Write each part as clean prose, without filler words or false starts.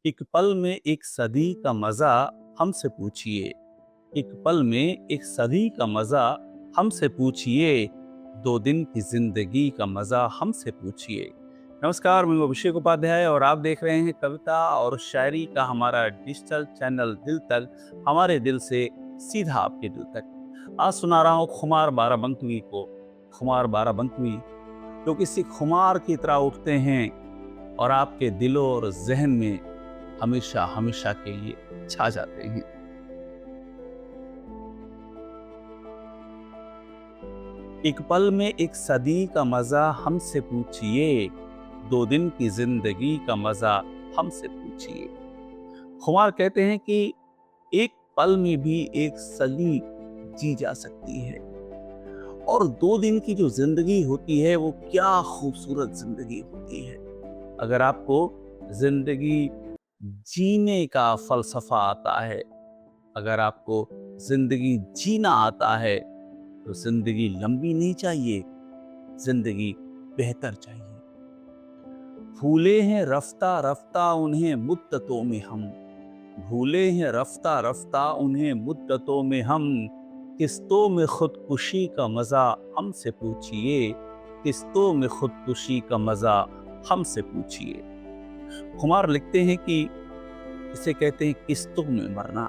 एक पल में एक सदी का मजा हमसे पूछिए। एक पल में एक सदी का मजा हमसे पूछिए। 2 दिन की जिंदगी का मजा हमसे पूछिए। नमस्कार, मैं अभिषेक उपाध्याय और आप देख रहे हैं कविता और शायरी का हमारा डिजिटल चैनल दिल तक, हमारे दिल से सीधा आपके दिल तक। आज सुना रहा हूँ खुमार बाराबंकी को। खुमार बाराबंकी जो किसी खुमार की तरह उठते हैं और आपके दिलों और जहन में हमेशा हमेशा के लिए छा जाते हैं। एक पल में एक सदी का मजा हमसे पूछिए। 2 दिन की जिंदगी का मजा हमसे पूछिए। खुमार कहते हैं कि एक पल में भी एक सदी जी जा सकती है और 2 दिन की जो जिंदगी होती है वो क्या खूबसूरत जिंदगी होती है। अगर आपको जिंदगी जीने का फलसफा आता है, अगर आपको जिंदगी जीना आता है, तो जिंदगी लंबी नहीं चाहिए, जिंदगी बेहतर चाहिए। भूले हैं रफ्ता रफ्ता उन्हें मुद्दतों में हम, भूले हैं रफ्ता रफ्ता उन्हें मुद्दतों में हम। किस्तों में खुदकुशी का मजा हमसे पूछिए। किस्तों में खुदकुशी का मजा हमसे पूछिए। खुमार लिखते हैं कि इसे कहते हैं किस्तों में मरना,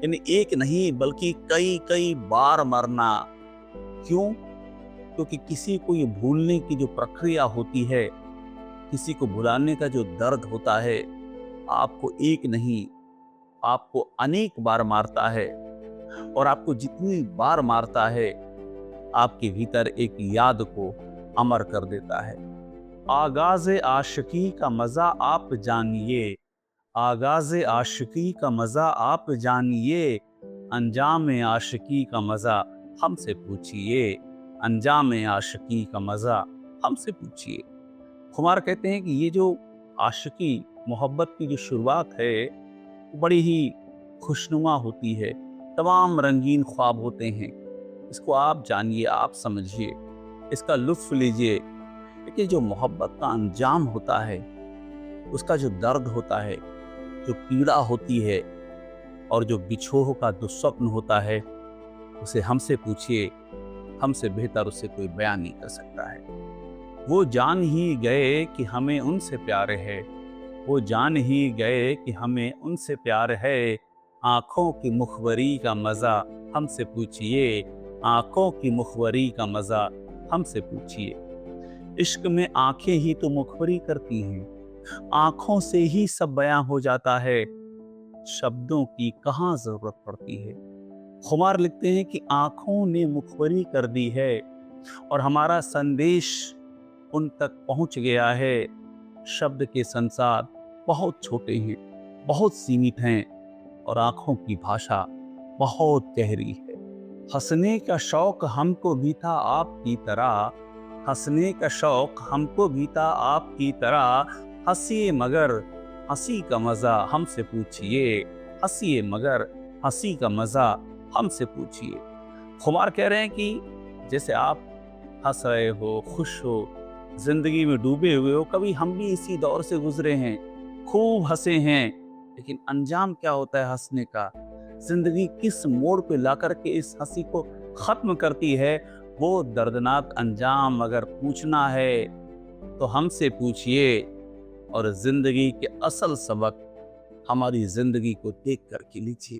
यानी एक नहीं बल्कि कई कई बार मरना। क्यों? क्योंकि किसी को ये भूलने की जो प्रक्रिया होती है, किसी को भुलाने का जो दर्द होता है, आपको एक नहीं, आपको अनेक बार मारता है। और आपको जितनी बार मारता है, आपके भीतर एक याद को अमर कर देता है। आगाज़े आशिकी का मजा आप जानिए। आगाज़े आशिकी का मजा आप जानिए। अंजाम आशिकी का मजा हमसे पूछिए। अंजाम आशिकी का मजा हमसे पूछिए। खुमार कहते हैं कि ये जो आशिकी मोहब्बत की जो शुरुआत है, वो बड़ी ही खुशनुमा होती है। तमाम रंगीन ख्वाब होते हैं। इसको आप जानिए, आप समझिए, इसका लुत्फ लीजिए। लेकिन जो मोहब्बत का अंजाम होता है, उसका जो दर्द होता है, जो पीड़ा होती है और जो बिछोह का दुस्वप्न होता है, उसे हमसे पूछिए। हमसे बेहतर उसे कोई बयान नहीं कर सकता है। वो जान ही गए कि हमें उनसे प्यार है। वो जान ही गए कि हमें उनसे प्यार है। आंखों की मुखबरी का मजा हमसे पूछिए। आंखों की मुखबरी का मजा हमसे पूछिए। इश्क में आंखें ही तो मुखबरी करती हैं। आंखों से ही सब बयां हो जाता है। शब्दों की कहाँ जरूरत पड़ती है। खुमार लिखते हैं कि आंखों ने मुखबरी कर दी है और हमारा संदेश उन तक पहुंच गया है। शब्द के संसार बहुत छोटे हैं, बहुत सीमित हैं और आंखों की भाषा बहुत गहरी है। हंसने का शौक हमको भी था आपकी तरह। हंसने का शौक हमको भी था आपकी तरह। हंसिए मगर हंसी का मजा हमसे पूछिए। हंसिए मगर हंसी का मजा हमसे पूछिए। खुमार कह रहे हैं कि जैसे आप हंस रहे हो, खुश हो, जिंदगी में डूबे हुए हो, कभी हम भी इसी दौर से गुजरे हैं, खूब हंसे हैं। लेकिन अंजाम क्या होता है हंसने का? जिंदगी किस मोड़ पे लाकर के इस हंसी को खत्म करती है, वो दर्दनाक अंजाम अगर पूछना है तो हमसे पूछिए। और जिंदगी के असल सबक हमारी जिंदगी को देख कर के लीजिए।